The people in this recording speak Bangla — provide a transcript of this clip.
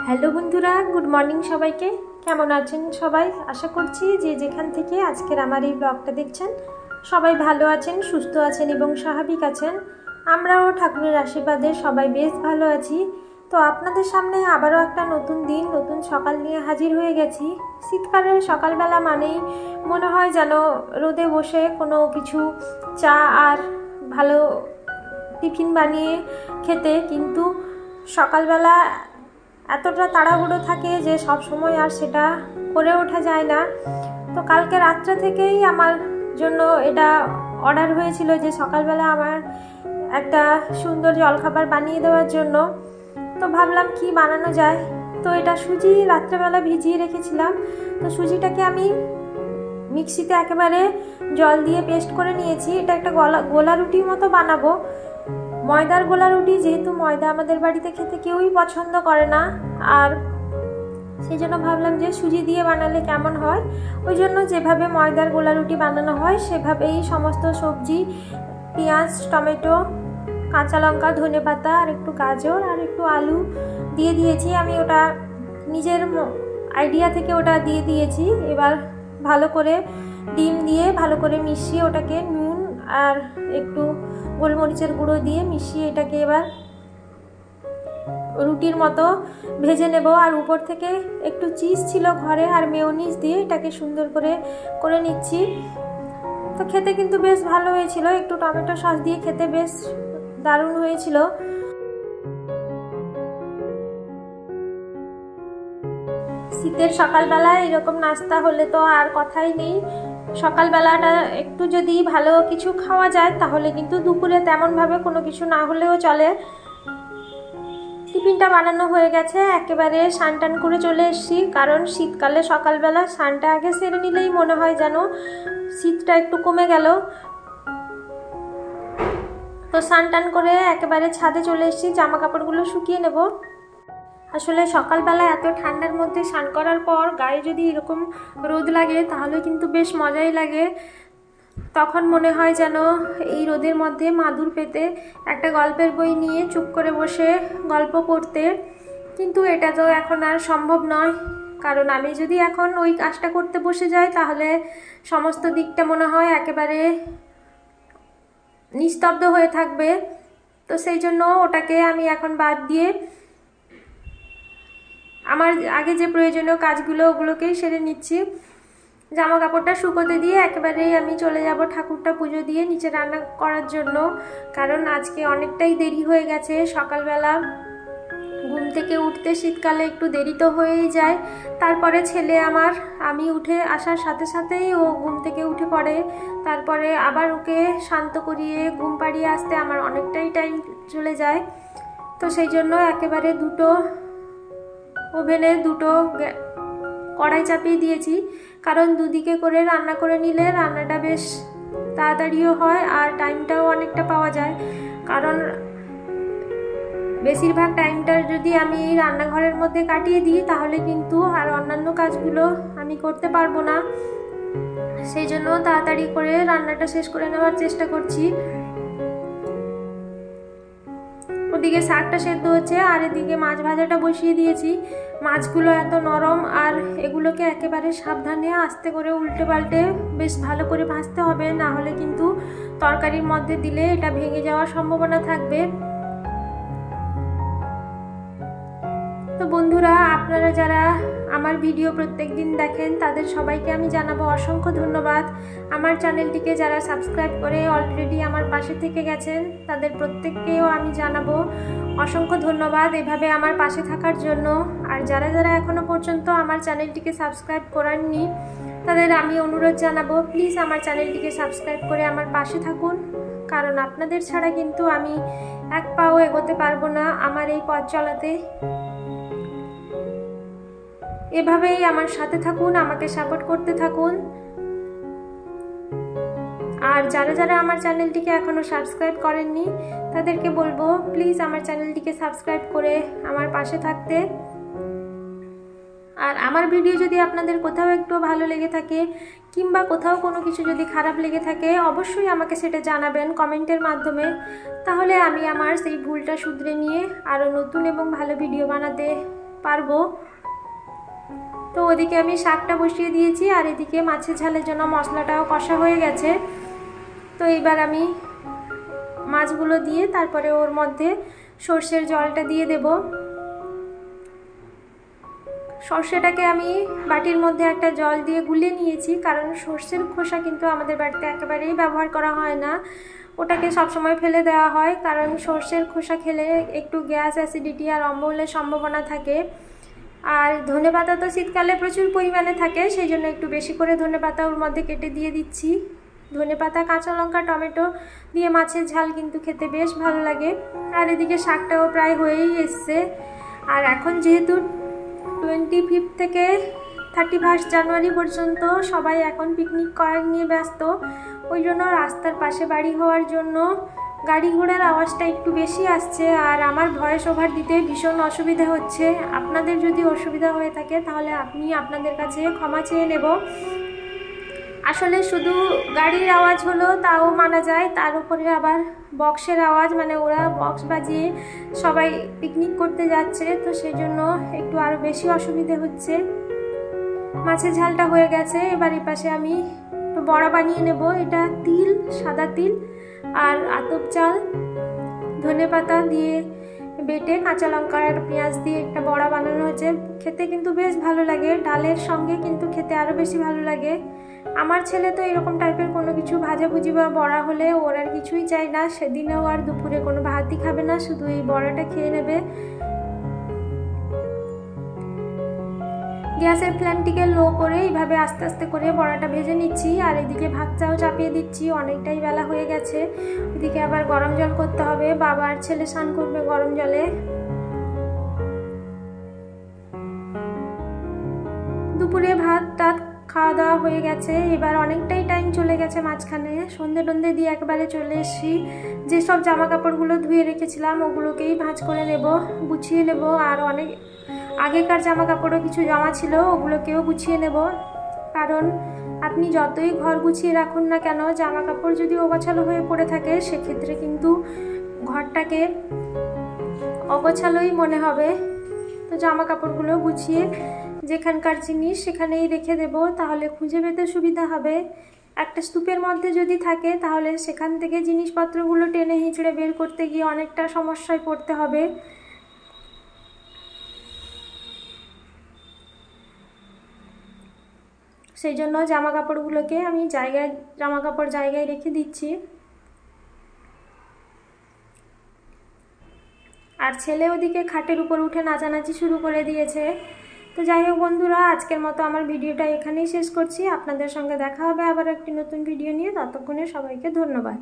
হ্যালো বন্ধুরা, গুড মর্নিং সবাইকে। কেমন আছেন সবাই? আশা করছি যে যেখান থেকে আজকের আমার এই ব্লগটা দেখছেন সবাই ভালো আছেন, সুস্থ আছেন এবং স্বাভাবিক আছেন। আমরাও ঠাকুরের আশীর্বাদে সবাই বেশ ভালো আছি। তো আপনাদের সামনে আবারও একটা নতুন দিন, নতুন সকাল নিয়ে হাজির হয়ে গেছি। শীতকালের সকালবেলা মানেই মনে হয় যেন রোদে বসে কোনো কিছু চা আর ভালো টিফিন বানিয়ে খেতে, কিন্তু সকালবেলা এতটা তাড়াহুড়ো থাকে যে সব সময় আর সেটা করে ওঠা যায় না। তো কালকে রাত্রে থেকেই আমার জন্য এটা অর্ডার হয়েছিল যে সকালবেলা আমার একটা সুন্দর জলখাবার বানিয়ে দেওয়ার জন্য। তো ভাবলাম কি বানানো যায়। তো এটা সুজি রাত্রেবেলা ভিজিয়ে রেখেছিলাম। তো সুজিটাকে আমি মিক্সিতে একেবারে জল দিয়ে পেস্ট করে নিয়েছি। এটা একটা গোলা রুটির মতো বানাবো। ময়দার গোলা রুটি, যেহেতু ময়দা আমাদের বাড়িতে খেতে কেউই পছন্দ করে না, আর সেই জন্য ভাবলাম যে সুজি দিয়ে বানালে কেমন হয়। ওই জন্য যেভাবে ময়দার গোলা রুটি বানানো হয় সেভাবেই সমস্ত সবজি, পেঁয়াজ, টমেটো, কাঁচা লঙ্কা, ধনেপাতা আর একটু গাজর আর একটু আলু দিয়ে দিয়েছি। আমি ওটা নিজের আইডিয়া থেকে ওটা দিয়ে দিয়েছি। এবার ভালো করে ডিম দিয়ে ভালো করে মিশিয়ে ওটাকে নুন আর একটু গোলমরিচের গুঁড়ো দিয়ে মিশিয়ে এটাকে এবার রুটির মতো ভেজে নেব। আর উপর থেকে একটু চিজ ছিল ঘরে আর মেয়োনিজ দিয়ে এটাকে সুন্দর করে নিচ্ছি। তো খেতে কিন্তু বেশ ভালো হয়েছিল, একটু টমেটো সস দিয়ে খেতে বেশ দারুণ হয়েছিল। শীতের সকালবেলায় এরকম নাস্তা হলে তো আর কথাই নেই। সকালবেলাটা একটু যদি ভালো কিছু খাওয়া যায় তাহলে কিন্তু দুপুরে তেমনভাবে কোনো কিছু না হলেও চলে। টিফিনটা বানানো হয়ে গেছে, একেবারে স্নান টান করে চলে এসেছি। কারণ শীতকালে সকালবেলা স্নানটা আগে সেরে নিলেই মনে হয় যেন শীতটা একটু কমে গেল। তো স্নান টান করে একেবারে ছাদে চলে এসেছি, জামা কাপড়গুলো শুকিয়ে নেব। আসলে সকালবেলা এত ঠান্ডার মধ্যে স্নান করার পর গায়ে যদি এরকম রোদ লাগে তাহলে কিন্তু বেশ মজাই লাগে। তখন মনে হয় যেন এই রোদের মধ্যে মাদুর পেতে একটা গল্পের বই নিয়ে চুপ করে বসে গল্প পড়তে, কিন্তু এটা তো এখন আর সম্ভব নয়। কারণ আমি যদি এখন ওই কাজটা করতে বসে যাই তাহলে সমস্ত দিকটা মনে হয় একেবারে নিস্তব্ধ হয়ে থাকবে। তো সেই জন্য ওটাকে আমি এখন বাদ দিয়ে আমার আগে যে প্রয়োজনীয় কাজগুলো ওগুলোকেই সেরে নিচ্ছি। জামা কাপড়টা শুকোতে দিয়ে একেবারেই আমি চলে যাব ঠাকুরটা পুজো দিয়ে নিচে রান্না করার জন্য। কারণ আজকে অনেকটাই দেরি হয়ে গেছে। সকালবেলা ঘুম থেকে উঠতে শীতকালে একটু দেরি তো হয়েই যায়। তারপরে ছেলে আমার, আমি উঠে আসার সাথে সাথেই ও ঘুম থেকে উঠে পড়ে। তারপরে আবার ওকে শান্ত করিয়ে ঘুম পাড়িয়ে আসতে আমার অনেকটাই টাইম চলে যায়। তো সেই জন্য একেবারে ওভেনে দুটো কড়াই চাপিয়ে দিয়েছি। কারণ দুদিকে করে রান্না করে নিলে রান্নাটা বেশ তাড়াতাড়িও হয় আর টাইমটাও অনেকটা পাওয়া যায়। কারণ বেশিরভাগ টাইমটা যদি আমি রান্নাঘরের মধ্যে কাটিয়ে দিই তাহলে কিন্তু আর অন্যান্য কাজগুলো আমি করতে পারবো না। সেই জন্য তাড়াতাড়ি করে রান্নাটা শেষ করে নেওয়ার চেষ্টা করছি। ওদিকে শাকটা সেদ্ধ হচ্ছে আর এদিকে মাছ ভাজাটা বসিয়ে দিয়েছি। মাছগুলো এত নরম আর এগুলোকে একেবারে সাবধানে আস্তে করে উল্টে পাল্টে বেশ ভালো করে ভাজতে হবে, না হলে কিন্তু তরকারির মধ্যে দিলে এটা ভেঙে যাওয়ার সম্ভাবনা থাকবে। তো বন্ধুরা, আপনারা যারা আমার ভিডিও প্রত্যেক দিন দেখেন তাদের সবাইকে আমি জানাবো অসংখ্য ধন্যবাদ। আমার চ্যানেলটিকে যারা সাবস্ক্রাইব করে অলরেডি আমার পাশে থেকে গেছেন তাদের প্রত্যেককেও আমি জানাবো অসংখ্য ধন্যবাদ এভাবে আমার পাশে থাকার জন্য। আর যারা যারা এখনো পর্যন্ত আমার চ্যানেলটিকে সাবস্ক্রাইব করেননি তাদের আমি অনুরোধ জানাবো, প্লিজ আমার চ্যানেলটিকে সাবস্ক্রাইব করে আমার পাশে থাকুন। কারণ আপনাদের ছাড়া কিন্তু আমি এক পাও এগোতে পারবো না আমার এই পথ চলাতে। এভাবেই আমার সাথে থাকুন, আমাকে সাপোর্ট করতে থাকুন। আর যারা যারা আমার চ্যানেলটিকে এখনো সাবস্ক্রাইব করেননি তাদেরকে বলবো প্লিজ আমার চ্যানেলটিকে সাবস্ক্রাইব করে আমার পাশে থাকতে। আর আমার ভিডিও যদি আপনাদের কোথাও একটু ভালো লেগে থাকে কিংবা কোথাও কোনো কিছু যদি খারাপ লেগে থাকে অবশ্যই আমাকে সেটা জানাবেন কমেন্টের মাধ্যমে। তাহলে আমি আমার সেই ভুলটা শুধরে নিয়ে আরও নতুন এবং ভালো ভিডিও বানাতে পারবো। তো ওদিকে আমি শাকটা বসিয়ে দিয়েছি আর এদিকে মাছের ঝালের জন্য মশলাটাও কষা হয়ে গেছে। তো এবার আমি মাছগুলো দিয়ে তারপরে ওর মধ্যে সর্ষের জলটা দিয়ে দেব। সর্ষেটাকে আমি বাটির মধ্যে একটা জল দিয়ে গুলিয়ে নিয়েছি, কারণ সর্ষের খোসা কিন্তু আমাদের বাড়িতে একেবারেই ব্যবহার করা হয় না, ওটাকে সবসময় ফেলে দেওয়া হয়, কারণ সর্ষের খোসা খেলে একটু গ্যাস, অ্যাসিডিটি আর অম্বলের সম্ভাবনা থাকে। আর ধনেপাতা তো শীতকালে প্রচুর পরিমাণে থাকে, সেই জন্য একটু বেশি করে ধনেপাতা ওর মধ্যে কেটে দিয়ে দিচ্ছি। ধনেপাতা, কাঁচা লঙ্কা, টমেটো দিয়ে মাছের ঝাল কিন্তু খেতে বেশ ভালো লাগে। আর এদিকে শাকটাও প্রায় হয়েই এসছে। আর এখন যেহেতু 25 থেকে 31 জানুয়ারি পর্যন্ত সবাই এখন পিকনিক করা নিয়ে ব্যস্ত, ওই জন্য রাস্তার পাশে বাড়ি হওয়ার জন্য গাড়ি ঘোড়ার আওয়াজটা একটু বেশি আসছে আর আমার ভয়েস ওভার দিতে ভীষণ অসুবিধা হচ্ছে। আপনাদের যদি অসুবিধা হয়ে থাকে তাহলে আমি আপনাদের কাছে ক্ষমা চেয়ে নেব। আসলে শুধু গাড়ির আওয়াজ হলো তাও মানা যায়, তার উপরে আবার বক্সের আওয়াজ, মানে ওরা বক্স বাজিয়ে সবাই পিকনিক করতে যাচ্ছে, তো সেই জন্য একটু আরও বেশি অসুবিধে হচ্ছে। মাছের ঝালটা হয়ে গেছে, এবার এই পাশে আমি একটু বড়া বানিয়ে নেব। এটা তিল, সাদা তিল আর আতপ চাল, ধনেপাতা দিয়ে বেটে কাঁচা লঙ্কা আর পেঁয়াজ দিয়ে একটা বড়া বানানো হয়েছে। খেতে কিন্তু বেশ ভালো লাগে, ডালের সঙ্গে কিন্তু খেতে আরও বেশি ভালো লাগে। আমার ছেলে তো এরকম টাইপের কোনো কিছু ভাজাভুজি বা বড়া হলে ওর আর কিছুই চাই না, সেদিনেও আর দুপুরে কোনো ভাতই খাবে না, শুধু এই বড়াটা খেয়ে নেবে। গ্যাসের ফ্লেমটিকে লো করে এইভাবে আস্তে আস্তে করে বড়াটা ভেজে নিচ্ছি। আর এদিকে ভাতটাও চাপিয়ে দিচ্ছি, অনেকটাই বেলা হয়ে গেছে। এদিকে আবার গরম জল করতে হবে, বাবা আর ছেলে স্নান করবে গরম জলে। দুপুরে ভাত টাত খাওয়া দাওয়া হয়ে গেছে, এবার অনেকটাই টাইম চলে গেছে মাঝখানে। সন্ধে টন্ধে দিয়ে একবারে চলে এসেছি। যেসব জামা কাপড়গুলো ধুয়ে রেখেছিলাম ওগুলোকেই ভাঁজ করে নেব, গুছিয়ে নেব। আর অনেক আগেকার জামা কাপড়ও কিছু জমা ছিল, ওগুলোকেও গুছিয়ে নেব। কারণ আপনি যতই ঘর গুছিয়ে রাখুন না কেন, জামা কাপড় যদি অগোছালো হয়ে পড়ে থাকে সেক্ষেত্রে কিন্তু ঘরটাকে অগোছালোই মনে হবে। তো জামা কাপড়গুলো গুছিয়ে যেখানকার জিনিস সেখানেই রেখে দেব, তাহলে খুঁজে পেতে সুবিধা হবে। একটা স্তূপের মধ্যে যদি থাকে তাহলে সেখান থেকে জিনিসপত্রগুলো টেনে হিঁচড়ে বের করতে গিয়ে অনেকটা সমস্যায় পড়তে হবে। সেই জন্য জামা কাপড়গুলোকে আমি জামা কাপড় জায়গায় রেখে দিচ্ছি। আর ছেলে ওদিকে খাটের উপর উঠে নাচানাচি শুরু করে দিয়েছে। তো যাই হোক বন্ধুরা, আজকের মতো আমার ভিডিওটা এখানেই শেষ করছি। আপনাদের সঙ্গে দেখা হবে আবার একটি নতুন ভিডিও নিয়ে, ততক্ষণে সবাইকে ধন্যবাদ।